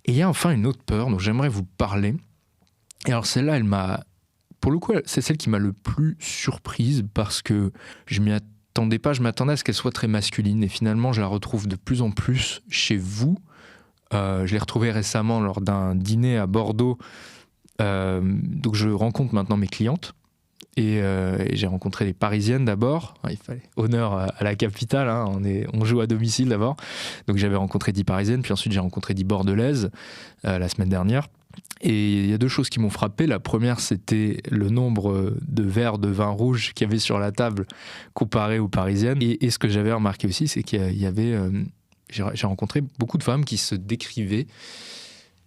Et il y a enfin une autre peur dont j'aimerais vous parler. Et alors celle-là, pour le coup, c'est celle qui m'a le plus surprise parce que je m'y attendais pas, je m'attendais à ce qu'elle soit très masculine et finalement je la retrouve de plus en plus chez vous. Je l'ai retrouvée récemment lors d'un dîner à Bordeaux. Donc je rencontre maintenant mes clientes et j'ai rencontré les Parisiennes d'abord. Il fallait honneur à la capitale, hein. On joue à domicile d'abord. Donc j'avais rencontré 10 Parisiennes, puis ensuite j'ai rencontré 10 Bordelaises la semaine dernière. Et il y a deux choses qui m'ont frappé. La première, c'était le nombre de verres de vin rouge qu'il y avait sur la table comparé aux Parisiennes. Et ce que j'avais remarqué aussi, c'est qu'il y avait... j'ai rencontré beaucoup de femmes qui se décrivaient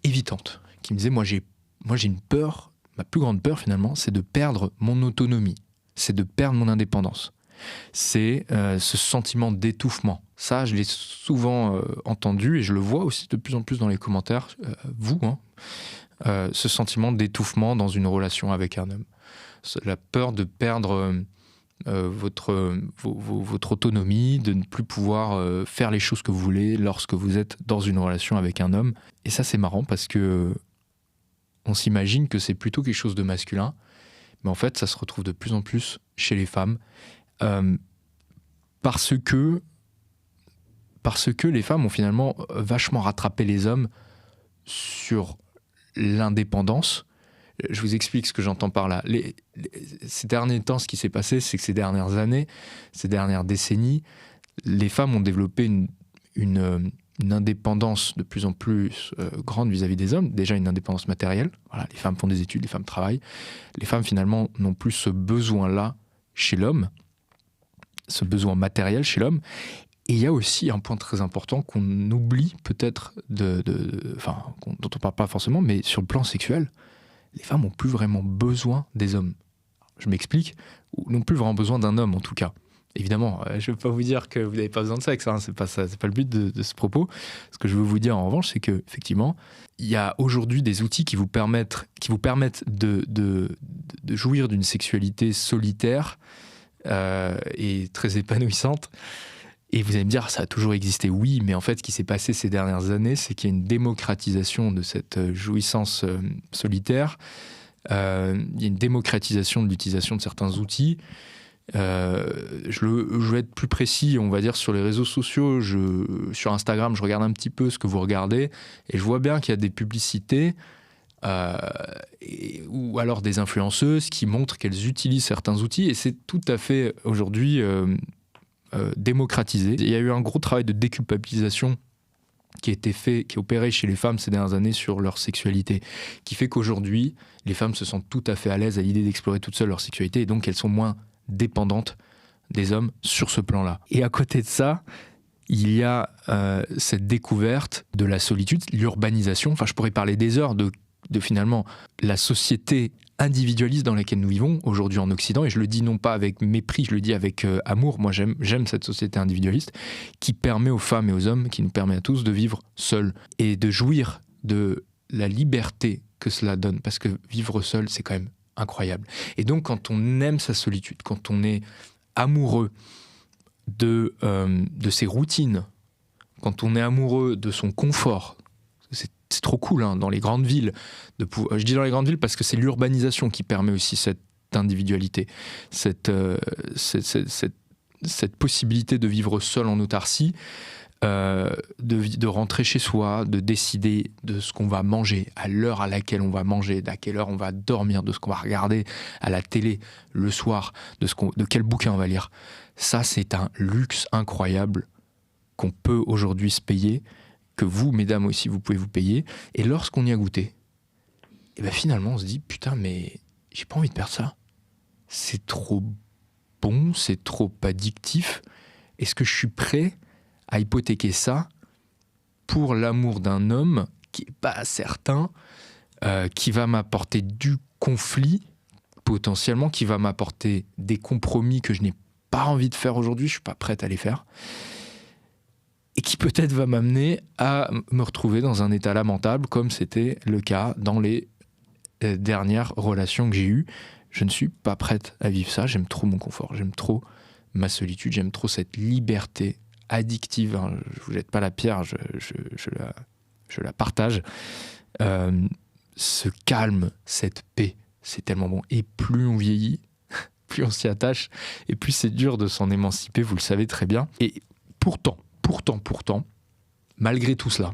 évitantes, qui me disaient, moi j'ai une peur, ma plus grande peur finalement, c'est de perdre mon autonomie, c'est de perdre mon indépendance. C'est ce sentiment d'étouffement. Ça, je l'ai souvent entendu et je le vois aussi de plus en plus dans les commentaires, vous, hein, ce sentiment d'étouffement dans une relation avec un homme. La peur de perdre votre autonomie, de ne plus pouvoir faire les choses que vous voulez lorsque vous êtes dans une relation avec un homme. Et ça, c'est marrant parce que on s'imagine que c'est plutôt quelque chose de masculin, mais en fait, ça se retrouve de plus en plus chez les femmes. Parce que les femmes ont finalement vachement rattrapé les hommes sur l'indépendance. Je vous explique ce que j'entends par là. Ces derniers temps, ce qui s'est passé, c'est que ces dernières années, ces dernières décennies, les femmes ont développé une indépendance de plus en plus grande vis-à-vis des hommes. Déjà une indépendance matérielle. Voilà, les femmes font des études, les femmes travaillent. Les femmes, finalement, n'ont plus ce besoin-là chez l'homme, ce besoin matériel chez l'homme. Et il y a aussi un point très important qu'on oublie peut-être, dont on ne parle pas forcément, mais sur le plan sexuel, les femmes n'ont plus vraiment besoin des hommes. Je m'explique, ou n'ont plus vraiment besoin d'un homme en tout cas. Évidemment, je ne veux pas vous dire que vous n'avez pas besoin de sexe, hein, c'est pas le but de ce propos. Ce que je veux vous dire en revanche, c'est qu'effectivement, il y a aujourd'hui des outils qui vous permettent de jouir d'une sexualité solitaire et très épanouissante. Et vous allez me dire, ça a toujours existé, oui, mais en fait, ce qui s'est passé ces dernières années, c'est qu'il y a une démocratisation de cette jouissance solitaire. Il y a une démocratisation de l'utilisation de certains outils. Je vais être plus précis, on va dire, sur les réseaux sociaux. Sur Instagram, je regarde un petit peu ce que vous regardez et je vois bien qu'il y a des publicités ou alors des influenceuses qui montrent qu'elles utilisent certains outils et c'est tout à fait aujourd'hui démocratisé. Il y a eu un gros travail de déculpabilisation qui a été fait, qui est opéré chez les femmes ces dernières années sur leur sexualité, qui fait qu'aujourd'hui, les femmes se sentent tout à fait à l'aise à l'idée d'explorer toutes seules leur sexualité et donc elles sont moins dépendantes des hommes sur ce plan-là. Et à côté de ça, il y a cette découverte de la solitude, l'urbanisation. Enfin, je pourrais parler des heures de finalement la société individualiste dans laquelle nous vivons aujourd'hui en Occident, et je le dis non pas avec mépris, je le dis avec amour. Moi j'aime cette société individualiste qui permet aux femmes et aux hommes, qui nous permet à tous de vivre seuls et de jouir de la liberté que cela donne, parce que vivre seul c'est quand même incroyable. Et donc quand on aime sa solitude, quand on est amoureux de ses routines, quand on est amoureux de son confort, c'est trop cool, hein, dans les grandes villes. Je dis dans les grandes villes parce que c'est l'urbanisation qui permet aussi cette individualité, cette possibilité de vivre seul en autarcie, de rentrer chez soi, de décider de ce qu'on va manger, à l'heure à laquelle on va manger, à quelle heure on va dormir, de ce qu'on va regarder à la télé le soir, de quel bouquin on va lire. Ça, c'est un luxe incroyable qu'on peut aujourd'hui se payer, que vous, mesdames aussi, vous pouvez vous payer. Et lorsqu'on y a goûté, et ben finalement, on se dit, putain, mais j'ai pas envie de perdre ça. C'est trop bon, c'est trop addictif. Est-ce que je suis prêt à hypothéquer ça pour l'amour d'un homme qui n'est pas certain, qui va m'apporter du conflit, potentiellement, qui va m'apporter des compromis que je n'ai pas envie de faire aujourd'hui, je ne suis pas prête à les faire, et qui peut-être va m'amener à me retrouver dans un état lamentable, comme c'était le cas dans les dernières relations que j'ai eues. Je ne suis pas prête à vivre ça, j'aime trop mon confort, j'aime trop ma solitude, j'aime trop cette liberté addictive. Je ne vous jette pas la pierre, je je la partage. Ce calme, cette paix, c'est tellement bon. Et plus on vieillit, plus on s'y attache, et plus c'est dur de s'en émanciper, vous le savez très bien. Et pourtant, malgré tout cela,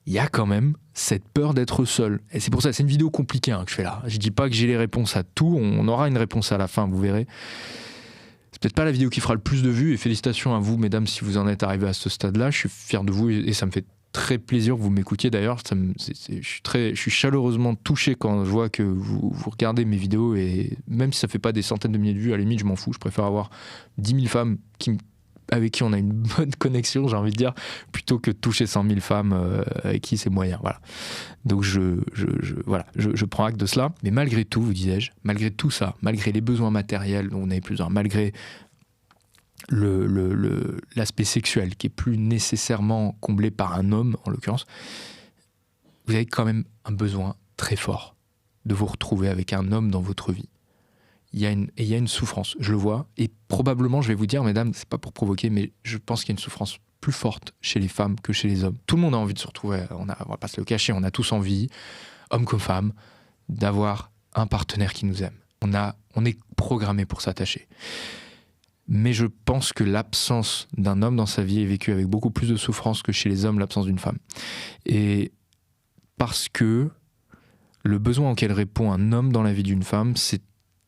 il y a quand même cette peur d'être seul. Et c'est pour ça, c'est une vidéo compliquée que je fais là. Je dis pas que j'ai les réponses à tout, on aura une réponse à la fin, vous verrez. C'est peut-être pas la vidéo qui fera le plus de vues, et félicitations à vous, mesdames, si vous en êtes arrivés à ce stade-là. Je suis fier de vous, et ça me fait très plaisir que vous m'écoutiez d'ailleurs. Je suis chaleureusement touché quand je vois que vous regardez mes vidéos, et même si ça fait pas des centaines de milliers de vues, à la limite, je m'en fous. Je préfère avoir 10 000 femmes avec qui on a une bonne connexion, j'ai envie de dire, plutôt que de toucher 100 000 femmes avec qui c'est moyen. Voilà. Donc je prends acte de cela. Mais malgré tout, vous disais-je, malgré tout ça, malgré les besoins matériels dont on avait plusieurs, malgré l'aspect sexuel qui est plus nécessairement comblé par un homme, en l'occurrence, vous avez quand même un besoin très fort de vous retrouver avec un homme dans votre vie. Il y a une souffrance, je le vois, et probablement, je vais vous dire, mesdames, c'est pas pour provoquer, mais je pense qu'il y a une souffrance plus forte chez les femmes que chez les hommes. Tout le monde a envie de se retrouver, on va pas se le cacher, on a tous envie, hommes comme femmes, d'avoir un partenaire qui nous aime. On est programmé pour s'attacher. Mais je pense que l'absence d'un homme dans sa vie est vécue avec beaucoup plus de souffrance que chez les hommes l'absence d'une femme. Et parce que le besoin auquel répond un homme dans la vie d'une femme, c'est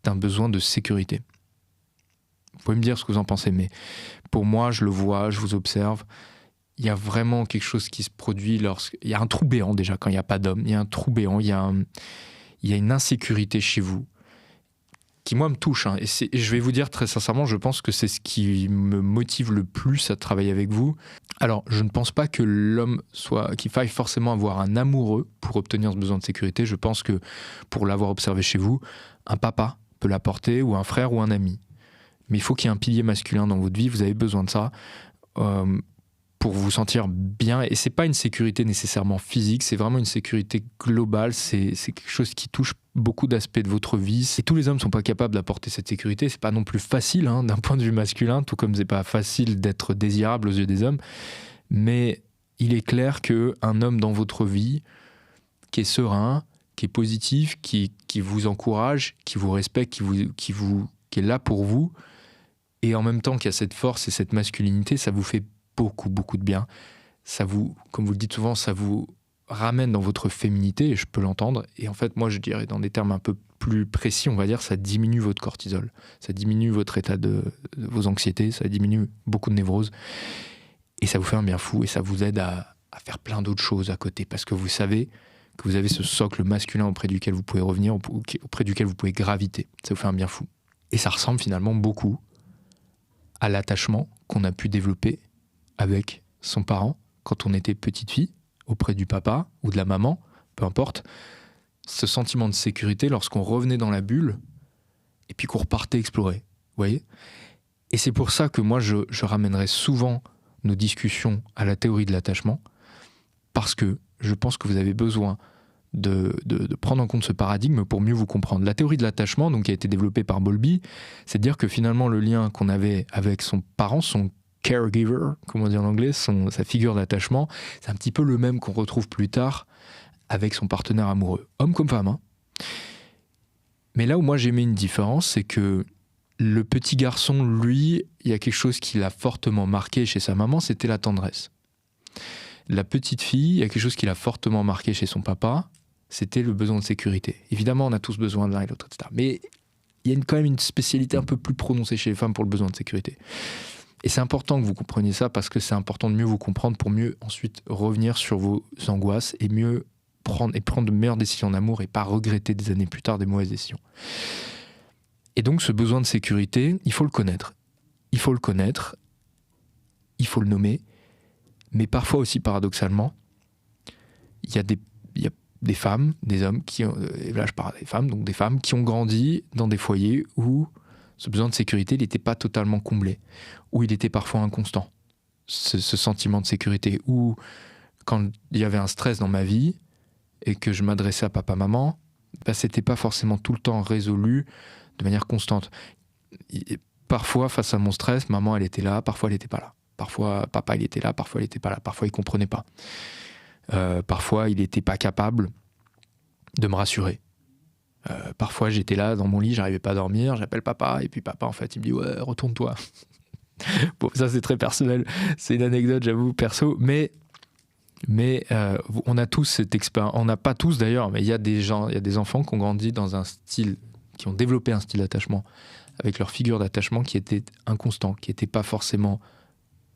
un besoin de sécurité. Vous pouvez me dire ce que vous en pensez, mais pour moi, je le vois, je vous observe, il y a vraiment quelque chose qui se produit il y a un trou béant déjà quand il n'y a pas d'homme, il y a un trou béant, il y a une insécurité chez vous qui, moi, me touche. Et je vais vous dire très sincèrement, je pense que c'est ce qui me motive le plus à travailler avec vous. Alors, je ne pense pas que qu'il faille forcément avoir un amoureux pour obtenir ce besoin de sécurité. Je pense que, pour l'avoir observé chez vous, un papa peut l'apporter, ou un frère, ou un ami. Mais il faut qu'il y ait un pilier masculin dans votre vie, vous avez besoin de ça pour vous sentir bien. Et c'est pas une sécurité nécessairement physique, c'est vraiment une sécurité globale, c'est quelque chose qui touche beaucoup d'aspects de votre vie. Et tous les hommes sont pas capables d'apporter cette sécurité, c'est pas non plus facile d'un point de vue masculin, tout comme c'est pas facile d'être désirable aux yeux des hommes. Mais il est clair qu'un homme dans votre vie qui est serein, qui est positif, qui vous encourage, qui vous respecte, qui est là pour vous, et en même temps qui a cette force et cette masculinité, ça vous fait beaucoup, beaucoup de bien. Ça vous, comme vous le dites souvent, ça vous ramène dans votre féminité, et je peux l'entendre. Et en fait, moi, je dirais, dans des termes un peu plus précis, on va dire, ça diminue votre cortisol. Ça diminue votre état de vos anxiétés, ça diminue beaucoup de névroses. Et ça vous fait un bien fou, et ça vous aide à faire plein d'autres choses à côté, parce que vous savez que vous avez ce socle masculin auprès duquel vous pouvez revenir, auprès duquel vous pouvez graviter. Ça vous fait un bien fou. Et ça ressemble finalement beaucoup à l'attachement qu'on a pu développer avec son parent quand on était petite fille, auprès du papa ou de la maman, peu importe. Ce sentiment de sécurité lorsqu'on revenait dans la bulle et puis qu'on repartait explorer. Vous voyez ? Et c'est pour ça que moi, je ramènerai souvent nos discussions à la théorie de l'attachement, parce que je pense que vous avez besoin de prendre en compte ce paradigme pour mieux vous comprendre. La théorie de l'attachement, donc, qui a été développée par Bowlby, c'est de dire que finalement le lien qu'on avait avec son parent, son caregiver, comme on dit en anglais, sa figure d'attachement, c'est un petit peu le même qu'on retrouve plus tard avec son partenaire amoureux, homme comme femme. Mais là où moi j'aimais une différence, c'est que le petit garçon, lui, il y a quelque chose qui l'a fortement marqué chez sa maman, c'était la tendresse. La petite fille, il y a quelque chose qui l'a fortement marqué chez son papa, c'était le besoin de sécurité. Évidemment, on a tous besoin de l'un et l'autre, etc. Mais il y a quand même une spécialité un peu plus prononcée chez les femmes pour le besoin de sécurité. Et c'est important que vous compreniez ça, parce que c'est important de mieux vous comprendre pour mieux ensuite revenir sur vos angoisses et mieux prendre de meilleures décisions d'amour et pas regretter des années plus tard des mauvaises décisions. Et donc ce besoin de sécurité, il faut le connaître. Il faut le connaître, il faut le nommer, mais parfois aussi paradoxalement, il y a des femmes, des hommes et là je parle des femmes, donc des femmes qui ont grandi dans des foyers où ce besoin de sécurité n'était pas totalement comblé, où il était parfois inconstant. Ce sentiment de sécurité, où quand il y avait un stress dans ma vie et que je m'adressais à papa-maman, c'était pas forcément tout le temps résolu de manière constante. Et parfois, face à mon stress, maman elle était là, parfois elle n'était pas là. Parfois papa il était là, parfois il n'était pas là, parfois il comprenait pas. Parfois, il n'était pas capable de me rassurer. Parfois, j'étais là dans mon lit, j'arrivais pas à dormir, j'appelle papa, et puis papa, en fait, il me dit « Ouais, retourne-toi ». Bon, ça, c'est très personnel. C'est une anecdote, j'avoue, perso. Mais on a tous cette expérience. On n'a pas tous, d'ailleurs, mais il y a des gens, il y a des enfants qui ont grandi dans un style, qui ont développé un style d'attachement avec leur figure d'attachement qui était inconstant, qui n'était pas forcément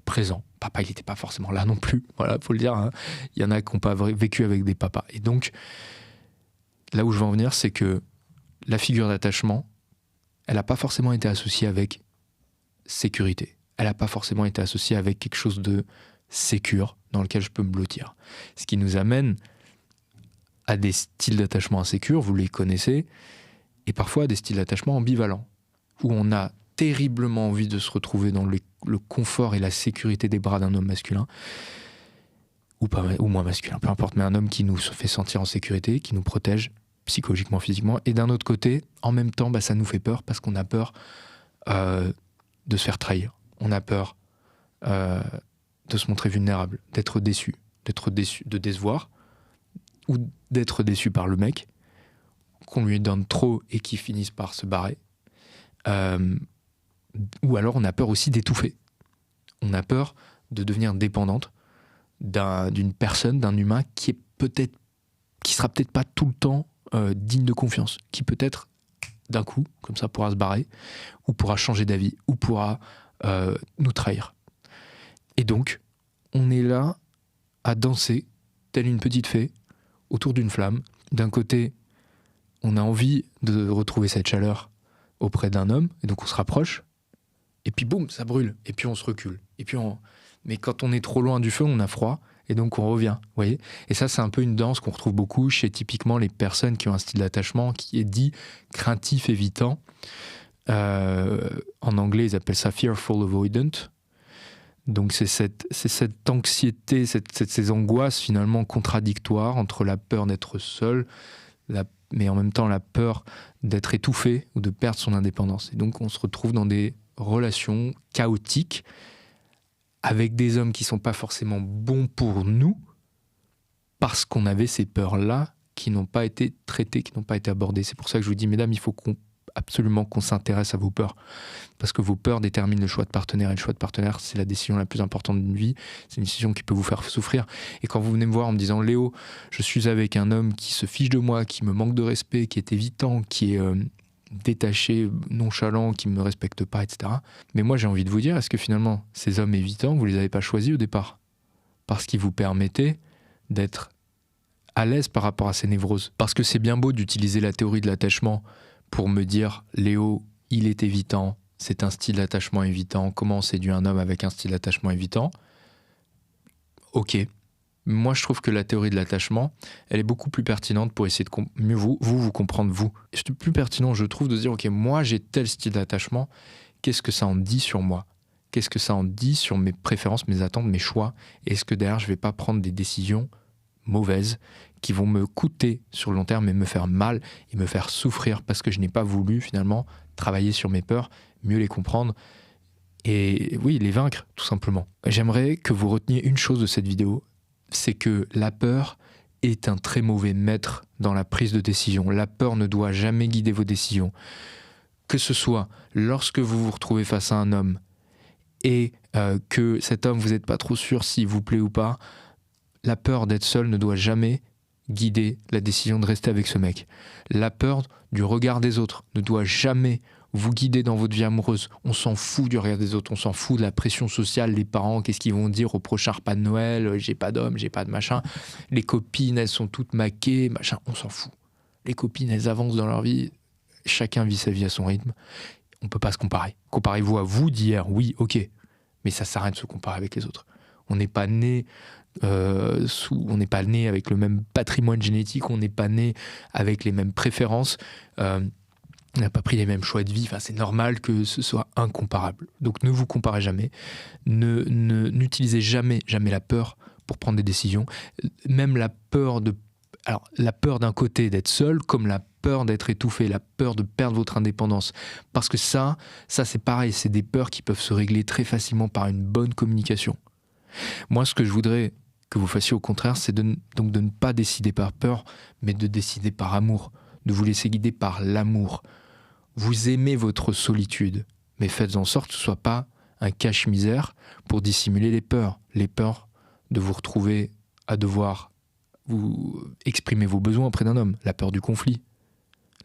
présent. Papa, il n'était pas forcément là non plus. Voilà, faut le dire. Hein. Il y en a qui n'ont pas vécu avec des papas. Et donc, là où je veux en venir, c'est que la figure d'attachement, elle n'a pas forcément été associée avec sécurité. Elle n'a pas forcément été associée avec quelque chose de sécure dans lequel je peux me blottir. Ce qui nous amène à des styles d'attachement insécures, vous les connaissez, et parfois à des styles d'attachement ambivalents, où on a terriblement envie de se retrouver dans le confort et la sécurité des bras d'un homme masculin, ou moins masculin, peu importe, mais un homme qui nous fait sentir en sécurité, qui nous protège psychologiquement, physiquement, et d'un autre côté, en même temps, ça nous fait peur parce qu'on a peur de se faire trahir. On a peur de se montrer vulnérable, d'être déçu, de décevoir, ou d'être déçu par le mec, qu'on lui donne trop et qui finisse par se barrer. Ou alors on a peur aussi d'étouffer. On a peur de devenir dépendante d'une personne, d'un humain qui sera peut-être pas tout le temps digne de confiance, qui peut-être d'un coup, comme ça, pourra se barrer, ou pourra changer d'avis, ou pourra nous trahir. Et donc, on est là à danser, telle une petite fée, autour d'une flamme. D'un côté, on a envie de retrouver cette chaleur auprès d'un homme, et donc on se rapproche, et puis boum, ça brûle, et puis on se recule. Mais quand on est trop loin du feu, on a froid, et donc on revient, vous voyez. Et ça, c'est un peu une danse qu'on retrouve beaucoup chez typiquement les personnes qui ont un style d'attachement qui est dit craintif, évitant. En anglais, ils appellent ça fearful avoidant. Donc c'est cette anxiété, ces angoisses finalement contradictoires entre la peur d'être seul, mais en même temps la peur d'être étouffé ou de perdre son indépendance. Et donc on se retrouve dans des relations chaotiques avec des hommes qui ne sont pas forcément bons pour nous parce qu'on avait ces peurs-là qui n'ont pas été traitées, qui n'ont pas été abordées. C'est pour ça que je vous dis, mesdames, il faut absolument qu'on s'intéresse à vos peurs. Parce que vos peurs déterminent le choix de partenaire. Et le choix de partenaire, c'est la décision la plus importante d'une vie. C'est une décision qui peut vous faire souffrir. Et quand vous venez me voir en me disant « Léo, je suis avec un homme qui se fiche de moi, qui me manque de respect, qui est évitant, qui est détaché, nonchalant, qui ne me respecte pas, etc. » Mais moi, j'ai envie de vous dire, est-ce que finalement, ces hommes évitants, vous ne les avez pas choisis au départ? Parce qu'ils vous permettaient d'être à l'aise par rapport à ces névroses. Parce que c'est bien beau d'utiliser la théorie de l'attachement pour me dire « Léo, il est évitant, c'est un style d'attachement évitant, comment on séduit un homme avec un style d'attachement évitant ?» Ok. Moi, je trouve que la théorie de l'attachement, elle est beaucoup plus pertinente pour essayer de mieux vous comprendre vous. C'est plus pertinent, je trouve, de se dire « Ok, moi, j'ai tel style d'attachement, qu'est-ce que ça en dit sur moi ? Qu'est-ce que ça en dit sur mes préférences, mes attentes, mes choix ? Est-ce que derrière, je ne vais pas prendre des décisions mauvaises qui vont me coûter sur le long terme et me faire mal et me faire souffrir parce que je n'ai pas voulu finalement travailler sur mes peurs, mieux les comprendre et oui, les vaincre tout simplement. J'aimerais que vous reteniez une chose de cette vidéo, c'est que la peur est un très mauvais maître dans la prise de décision. La peur ne doit jamais guider vos décisions. Que ce soit lorsque vous vous retrouvez face à un homme et que cet homme, vous n'êtes pas trop sûr s'il vous plaît ou pas, la peur d'être seul ne doit jamais guider la décision de rester avec ce mec. La peur du regard des autres ne doit jamais vous guider dans votre vie amoureuse. On s'en fout du regard des autres, on s'en fout de la pression sociale, les parents, qu'est-ce qu'ils vont dire au prochain repas de Noël, j'ai pas d'homme, j'ai pas de machin, les copines, elles sont toutes maquées, machin, on s'en fout. Les copines, elles avancent dans leur vie, chacun vit sa vie à son rythme, on peut pas se comparer. Comparez-vous à vous d'hier, oui, ok, mais ça sert à rien de se comparer avec les autres. On n'est pas né on n'est pas né avec le même patrimoine génétique, on n'est pas né avec les mêmes préférences, on n'a pas pris les mêmes choix de vie, enfin, c'est normal que ce soit incomparable. Donc ne vous comparez jamais, n'utilisez jamais la peur pour prendre des décisions, même la peur d'un côté d'être seul, comme la peur d'être étouffé, la peur de perdre votre indépendance. Parce que ça c'est pareil, c'est des peurs qui peuvent se régler très facilement par une bonne communication. Moi, ce que je voudrais que vous fassiez au contraire, c'est donc de ne pas décider par peur, mais de décider par amour, de vous laisser guider par l'amour. Vous aimez votre solitude, mais faites en sorte que ce ne soit pas un cache-misère pour dissimuler les peurs de vous retrouver à devoir vous exprimer vos besoins auprès d'un homme, la peur du conflit,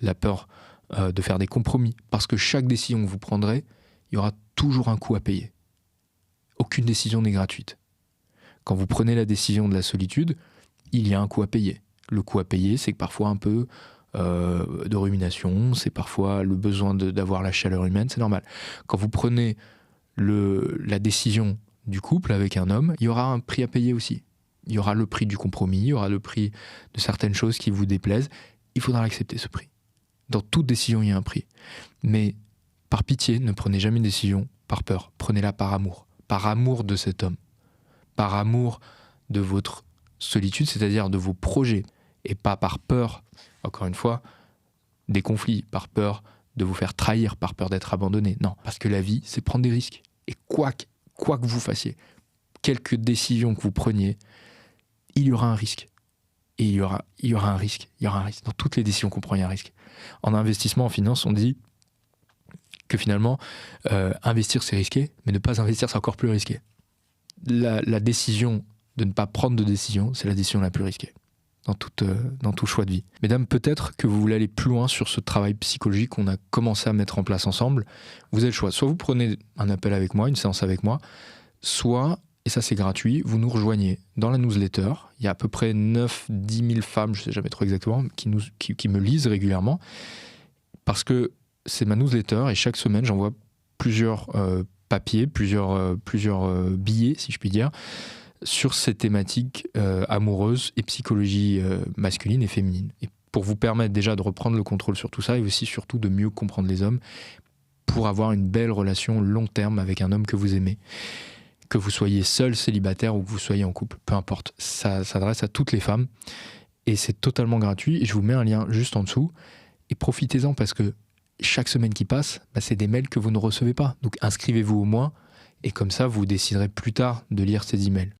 la peur de faire des compromis, parce que chaque décision que vous prendrez, il y aura toujours un coût à payer. Aucune décision n'est gratuite. Quand vous prenez la décision de la solitude, il y a un coût à payer. Le coût à payer, c'est que parfois un peu de rumination, c'est parfois le besoin d'avoir la chaleur humaine, c'est normal. Quand vous prenez la décision du couple avec un homme, il y aura un prix à payer aussi. Il y aura le prix du compromis, il y aura le prix de certaines choses qui vous déplaisent. Il faudra l'accepter, ce prix. Dans toute décision, il y a un prix. Mais par pitié, ne prenez jamais une décision par peur. Prenez-la par amour de cet homme, par amour de votre solitude, c'est-à-dire de vos projets, et pas par peur, encore une fois, des conflits, par peur de vous faire trahir, par peur d'être abandonné. Non, parce que la vie, c'est prendre des risques. Et quoi que vous fassiez, quelque décision que vous preniez, il y aura un risque. Et il y aura un risque. Il y aura un risque. Dans toutes les décisions qu'on prend, il y a un risque. En investissement, en finance, on dit que finalement, investir, c'est risqué, mais ne pas investir, c'est encore plus risqué. La décision de ne pas prendre de décision, c'est la décision la plus risquée dans tout choix de vie. Mesdames, peut-être que vous voulez aller plus loin sur ce travail psychologique qu'on a commencé à mettre en place ensemble. Vous avez le choix. Soit vous prenez un appel avec moi, une séance avec moi, soit, et ça c'est gratuit, vous nous rejoignez dans la newsletter. Il y a à peu près 9-10 000 femmes, je ne sais jamais trop exactement, qui me lisent régulièrement, parce que c'est ma newsletter et chaque semaine j'envoie plusieurs papiers, plusieurs billets, si je puis dire, sur ces thématiques amoureuses et psychologie masculine et féminine. Et pour vous permettre déjà de reprendre le contrôle sur tout ça et aussi surtout de mieux comprendre les hommes pour avoir une belle relation long terme avec un homme que vous aimez. Que vous soyez seul, célibataire ou que vous soyez en couple, peu importe. Ça s'adresse à toutes les femmes et c'est totalement gratuit. Et je vous mets un lien juste en dessous et profitez-en parce que chaque semaine qui passe, c'est des mails que vous ne recevez pas. Donc inscrivez-vous au moins et comme ça, vous déciderez plus tard de lire ces emails.